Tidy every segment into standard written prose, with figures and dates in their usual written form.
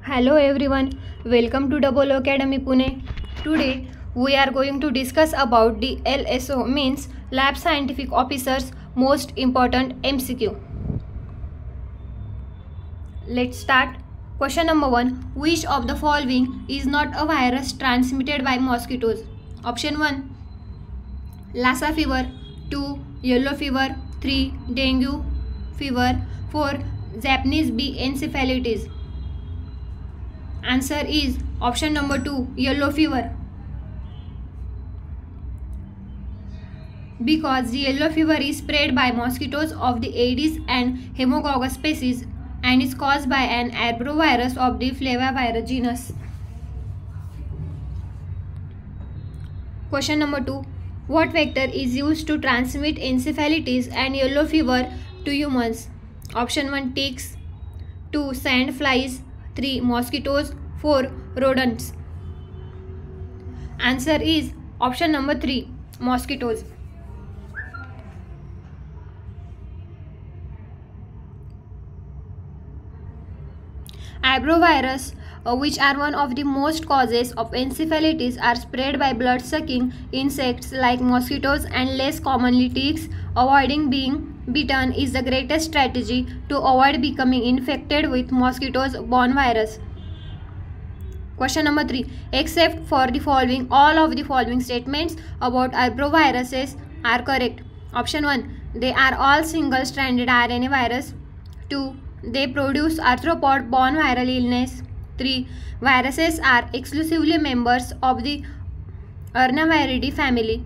Hello everyone, welcome to Double Academy Pune. Today we are going to discuss about the LSO means Lab Scientific Officer's most important MCQ. Let's start. Question number 1. Which of the following is not a virus transmitted by mosquitoes? Option 1. Lassa fever. 2. Yellow fever. 3. Dengue fever. 4. Japanese bee encephalitis. Answer is option number 2, yellow fever. Because the yellow fever is spread by mosquitoes of the Aedes and Haemococcus species and is caused by an arbovirus of the Flavivirus genus. Question number 2. What vector is used to transmit encephalitis and yellow fever to humans? Option 1, ticks. 2. Sand flies. 3. Mosquitoes. 4. Rodents. Answer is option number 3. Mosquitoes. Arbovirus, which are one of the most causes of encephalitis, are spread by blood-sucking insects like mosquitoes and less commonly ticks. Avoiding being bitten is the greatest strategy to avoid becoming infected with mosquitoes-borne virus. Question number 3. Except for the following, all of the following statements about arboviruses are correct. Option 1. They are all single-stranded RNA virus. 2. They produce arthropod-borne viral illness. 3. Viruses are exclusively members of the Arnaviridae family.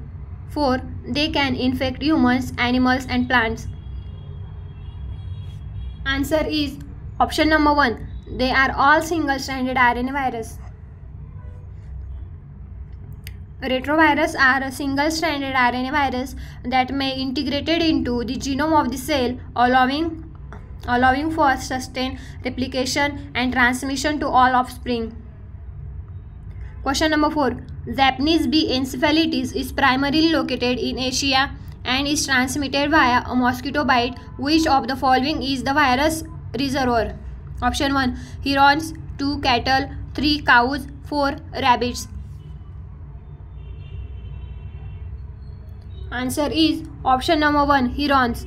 4. They can infect humans, animals and plants. Answer is option number 1. They are all single-stranded RNA virus. Retrovirus are a single-stranded RNA virus that may integrated into the genome of the cell, allowing for sustained replication and transmission to all offspring. Question number 4. Japanese bee encephalitis is primarily located in Asia and is transmitted via a mosquito bite. Which of the following is the virus reservoir? Option 1. Herons. 2. Cattle. 3. Cows. 4. Rabbits. Answer is option number 1. Herons.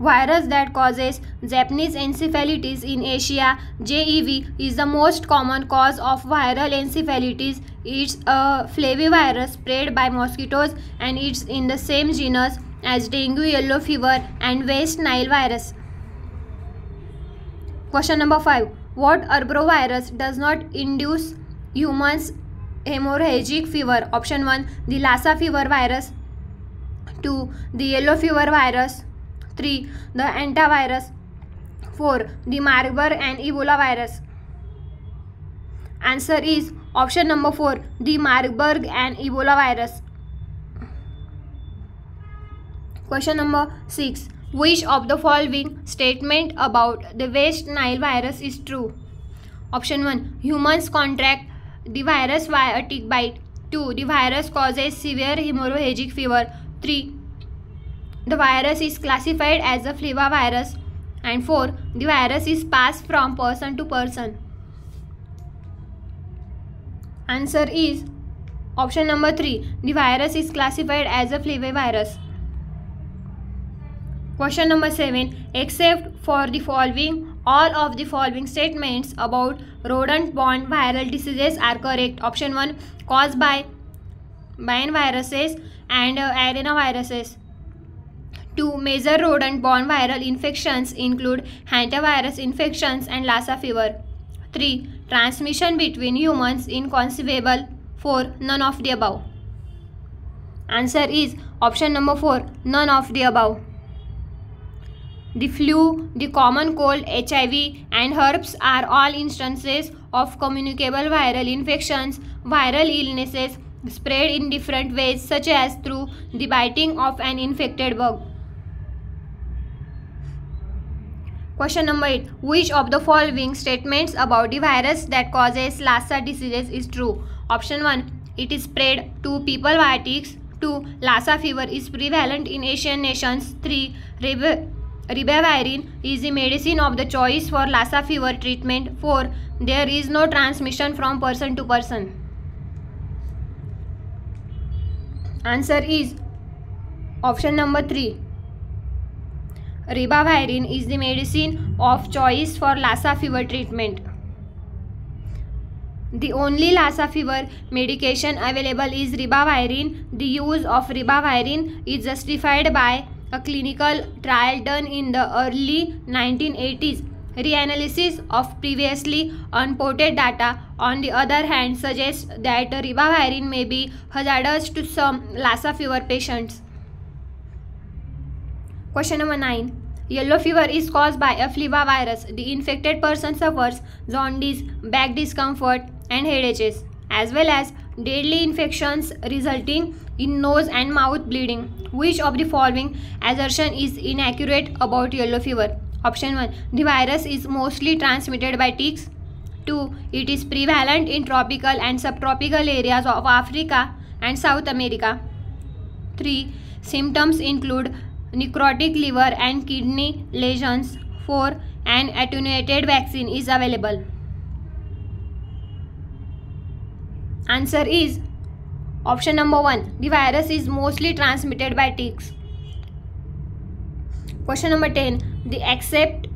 Virus that causes Japanese encephalitis in Asia, JEV, is the most common cause of viral encephalitis. It's a flavivirus spread by mosquitoes and it's in the same genus as dengue, yellow fever and West Nile virus. Question number 5. What arbovirus does not induce humans hemorrhagic fever? Option 1. The Lassa fever virus. 2. The yellow fever virus. 3. The antivirus. 4. The Marburg and Ebola virus. Answer is option number 4. The Marburg and Ebola virus. Question number 6. Which of the following statement about the West Nile virus is true? Option 1. Humans contract the virus via a tick bite. 2. The virus causes severe hemorrhagic fever. 3. The virus is classified as a flavivirus. And 4. The virus is passed from person to person. Answer is option number 3. The virus is classified as a flavivirus. Question number 7. Except for the following, all of the following statements about rodent-borne viral diseases are correct. Option 1. Caused by viruses and adenoviruses. 2. Major rodent-borne viral infections include hantavirus infections and Lassa fever. 3. Transmission between humans inconceivable. 4. None of the above. Answer is option number 4. None of the above. The flu, the common cold, HIV and herpes are all instances of communicable viral infections. Viral illnesses spread in different ways such as through the biting of an infected bug. Question number 8. Which of the following statements about the virus that causes Lassa diseases is true? Option 1. It is spread to people via ticks. 2. Lassa fever is prevalent in Asian nations. 3. Ribavirin is the medicine of the choice for Lassa fever treatment. 4. There is no transmission from person to person. Answer is option number 3. Ribavirin is the medicine of choice for Lassa fever treatment. The only Lassa fever medication available is Ribavirin. The use of Ribavirin is justified by a clinical trial done in the early 1980s. Reanalysis of previously unreported data, on the other hand, suggests that Ribavirin may be hazardous to some Lassa fever patients. Question number 9. Yellow fever is caused by a flavivirus. The infected person suffers jaundice, back discomfort, and headaches, as well as deadly infections resulting in nose and mouth bleeding. Which of the following assertion is inaccurate about yellow fever? Option 1. The virus is mostly transmitted by ticks. 2. It is prevalent in tropical and subtropical areas of Africa and South America. 3. Symptoms include necrotic liver and kidney lesions. 4. An attenuated vaccine is available. Answer is option number 1. The virus is mostly transmitted by ticks. Question number 10. Except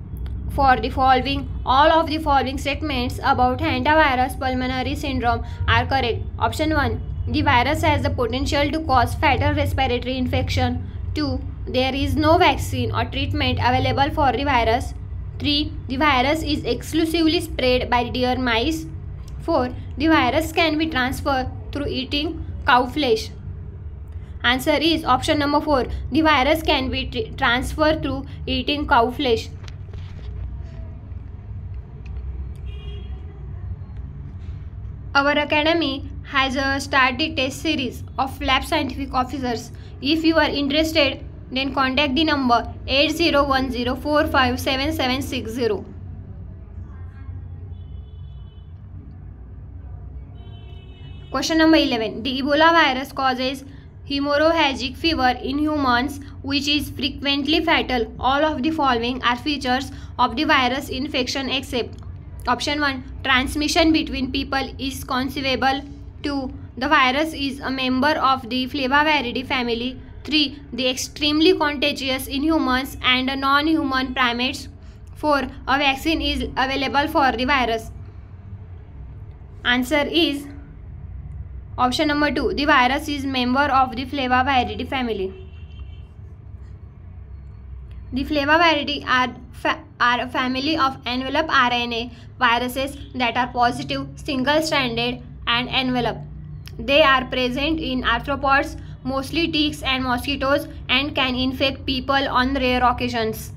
for the following, all of the following statements about hantavirus pulmonary syndrome are correct. Option 1. The virus has the potential to cause fatal respiratory infection. 2. There is no vaccine or treatment available for the virus. 3. The virus is exclusively spread by deer mice. 4. The virus can be transferred through eating cow flesh. Answer is option number 4. The virus can be transferred through eating cow flesh. Our academy has started test series of lab scientific officers. If you are interested, then contact the number 8010457760. Question number 11. The Ebola virus causes hemorrhagic fever in humans, which is frequently fatal. All of the following are features of the virus infection except. Option 1. Transmission between people is conceivable. 2. The virus is a member of the Flaviviridae family. 3. The extremely contagious in humans and non-human primates. 4. A vaccine is available for the virus. Answer is option number 2. The virus is member of the Flaviviridae family. The Flaviviridae are a family of envelope RNA viruses that are positive, single-stranded, and envelope. They are present in arthropods, mostly ticks and mosquitoes, and can infect people on rare occasions.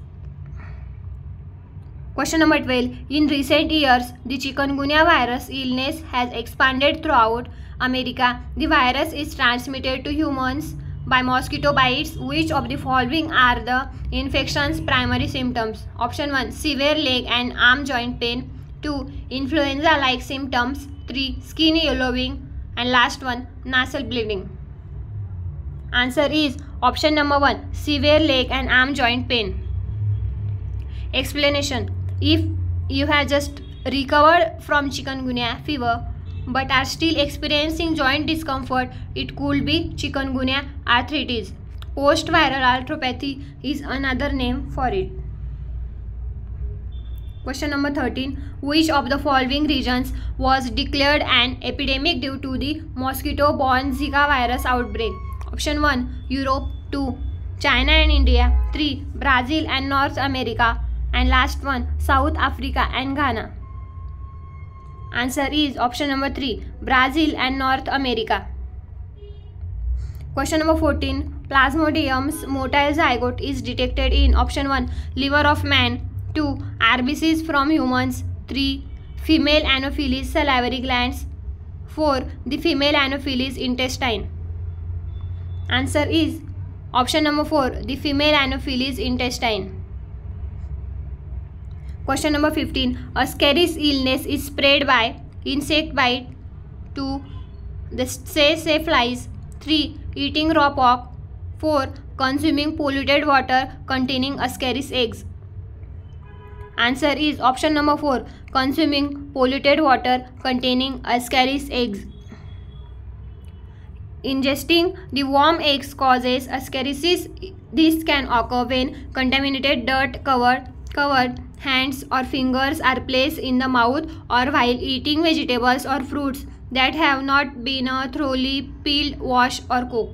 Question number 12. In recent years, the chikungunya virus illness has expanded throughout America. The virus is transmitted to humans by mosquito bites. Which of the following are the infection's primary symptoms? Option 1. Severe leg and arm joint pain. 2. Influenza-like symptoms. 3. Skin yellowing. And last one, nasal bleeding. Answer is option number 1. Severe leg and arm joint pain. Explanation. If you have just recovered from chikungunya fever but are still experiencing joint discomfort, it could be chikungunya arthritis. Post-viral arthropathy is another name for it. Question number 13. Which of the following regions was declared an epidemic due to the mosquito-borne Zika virus outbreak? Option 1. Europe. 2. China and India. 3. Brazil and North America. And last one, South Africa and Ghana. Answer is option number 3. Brazil and North America. Question number 14. Plasmodium's motile zygote is detected in option 1. Liver of man. 2. RBCs from humans. 3. Female Anopheles salivary glands. 4. The female Anopheles intestine. Answer is option number 4. The female Anopheles intestine. Question number 15. A scaris illness is spread by insect bite. 2. The tsetse flies. 3. Eating raw pork. 4. consuming polluted water containing Ascaris eggs? Answer is option number 4, consuming polluted water containing Ascaris eggs. Ingesting the warm eggs causes ascarisis. This can occur when contaminated dirt covered hands or fingers are placed in the mouth, or while eating vegetables or fruits that have not been thoroughly peeled, washed or cooked.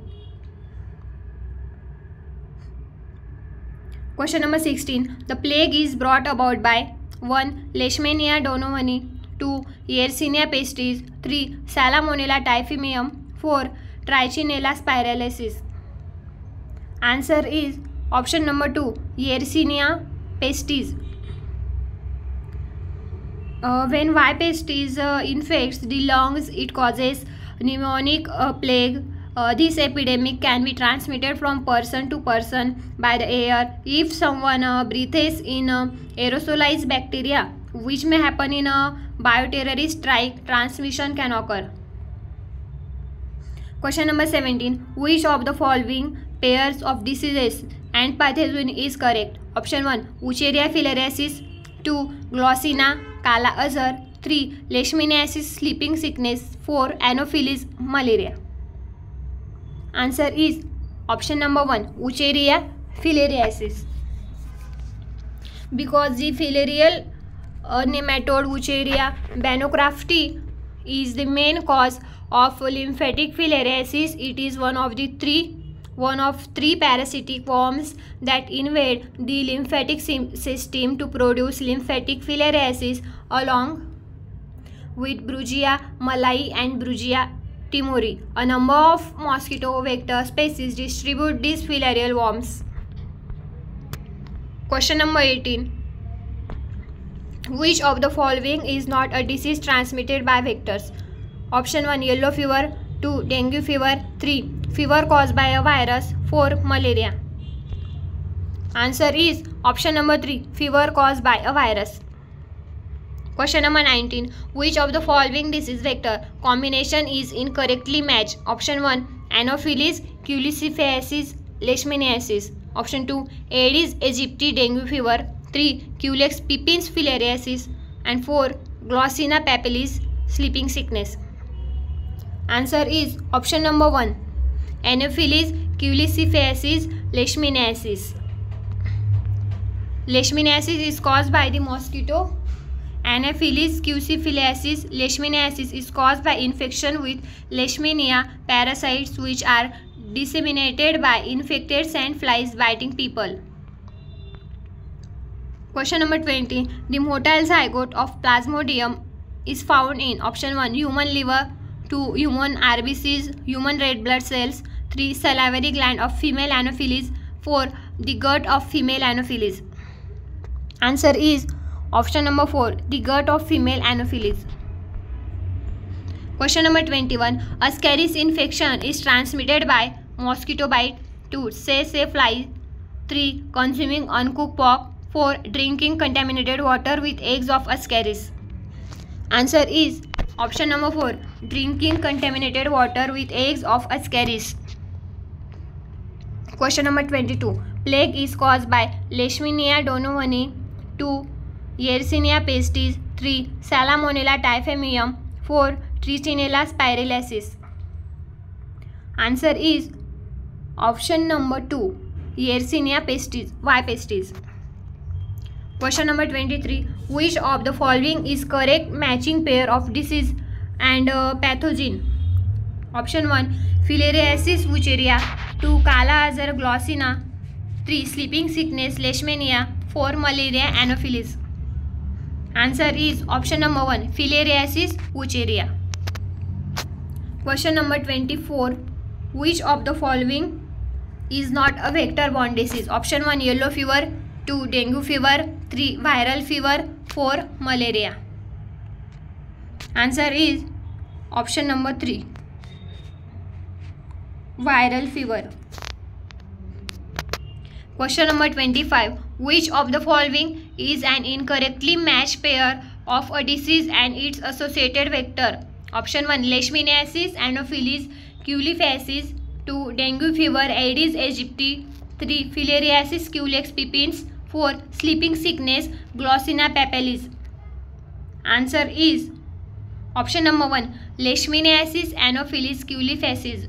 Question number 16. The plague is brought about by 1. Leishmania donovani, 2. Yersinia pestis, 3. Salmonella typhimurium, 4. Trichinella spiralis. Answer is option number 2, Yersinia pestis. When Y pestis infects the lungs, it causes pneumonic plague. This epidemic can be transmitted from person to person by the air. If someone breathes in aerosolized bacteria, which may happen in a bioterrorist strike, transmission can occur. Question number 17. Which of the following pairs of diseases and pathogen is correct? Option 1, Wucheria filariasis, 2. Glossina Kala Azar, 3. Leishmaniasis sleeping sickness, 4. Anopheles malaria. Answer is option number 1, Wucheria filariasis. Because the filarial nematode Wucheria bancrofti is the main cause of lymphatic filariasis. It is one of three parasitic worms that invade the lymphatic system to produce lymphatic filariasis, along with Brugia malai and Brugia timuri. A number of mosquito vector species distribute these filarial worms. Question number 18. Which of the following is not a disease transmitted by vectors? Option 1, yellow fever, 2. dengue fever, 3. fever caused by a virus, 4. malaria. Answer is option number 3, fever caused by a virus. Question number 19. Which of the following disease vector combination is incorrectly matched? Option 1, Anopheles culiaciferis leishmaniasis. Option 2, Aedes aegypti dengue fever. 3. Culex pipiens filariasis. And 4. Glossina papilis sleeping sickness. Answer is option number 1, Anopheles culiaciferis leishmaniasis. Leishmaniasis is caused by the mosquito. Anopheles culiaciferis leishmaniasis is caused by infection with Leishmania parasites, which are disseminated by infected sandflies biting people. Question number 20. The motile zygote of Plasmodium is found in option 1, human liver, 2. human RBCs, human red blood cells, 3. salivary gland of female Anopheles, 4. the gut of female Anopheles. Answer is option number 4, the gut of female Anopheles. Question number 21. Ascaris infection is transmitted by mosquito bite, 2. say fly, 3. consuming uncooked pork, 4. drinking contaminated water with eggs of Ascaris. Answer is option number 4, drinking contaminated water with eggs of Ascaris. Question number 22. Plague is caused by Leishmania donovani, 2. Yersinia pestis, 3. Salmonella typhimurium, 4. Trichinella spiralis. Answer is option number 2, Yersinia pestis, Y pestis. Question number 23. Which of the following is correct matching pair of disease and pathogen? Option 1, filariasis Wucheria, 2. Kala Azar Glossina, 3. sleeping sickness Leishmania, 4. malaria Anopheles. Answer is option number 1, filariasis Wucheria. Question number 24. Which of the following is not a vector-borne disease? Option 1, yellow fever, 2. dengue fever, 3. viral fever, 4. malaria. Answer is option number 3, viral fever. Question number 25. Which of the following is an incorrectly matched pair of a disease and its associated vector? Option 1, Leishmaniasis Anopheles culiaciferis, 2. dengue fever Aedes aegypti, 3. Filariasis culex pipiens. 4. Sleeping sickness Glossina papalis. Answer is option number 1. Leishmaniasis Anopheles culifacis.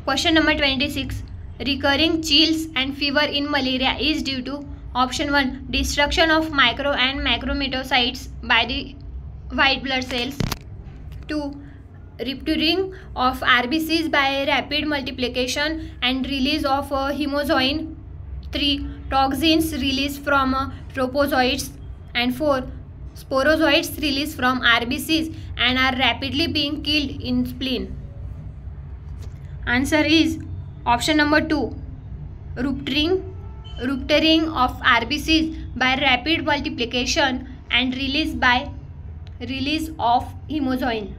Question number 26. Recurring chills and fever in malaria is due to option 1. Destruction of micro and macrometacytes by the white blood cells. 2. Rupturing of RBCs by rapid multiplication and release of hemozoin. 3. Toxins released from tropozoites. And 4. Sporozoites released from RBCs and are rapidly being killed in spleen. Answer is option number 2. Rupturing of RBCs by rapid multiplication and release of hemozoin.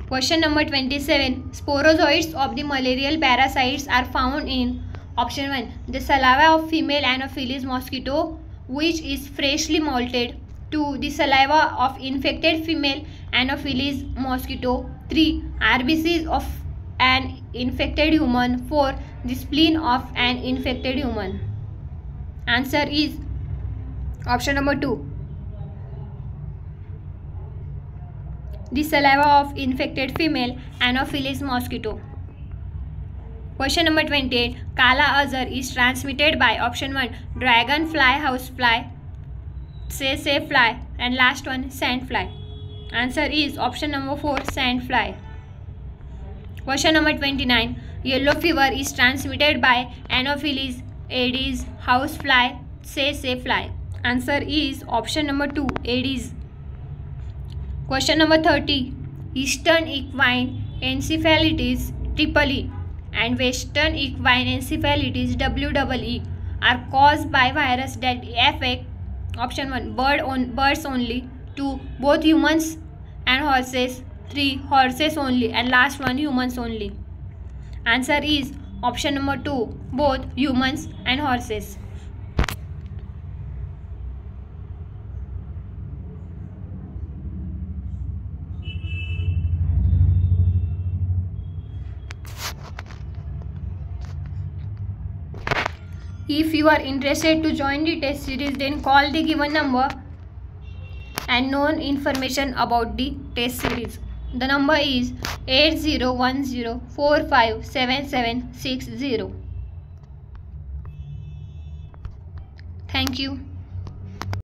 Question number 27. Sporozoites of the malarial parasites are found in option 1. The saliva of female Anopheles mosquito which is freshly molted. 2. The saliva of infected female Anopheles mosquito. 3. RBCs of an infected human. 4. The spleen of an infected human. Answer is option number 2. The saliva of infected female Anopheles mosquito. Question number 28. Kala Azar is transmitted by option 1. Dragonfly, housefly, tsetse fly, and last one sandfly. Answer is option number 4. Sandfly. Question number 29. Yellow fever is transmitted by Anopheles, Aedes, housefly, tsetse fly. Answer is option number 2. Aedes. Question number 30. Eastern equine encephalitis EE and Western equine encephalitis (WEE) are caused by virus that affect option 1. Birds only. 2. Both humans and horses. 3. Horses only, and last one humans only. Answer is option number 2. Both humans and horses. If you are interested to join the test series, then call the given number and know information about the test series. The number is 8010457760. Thank you.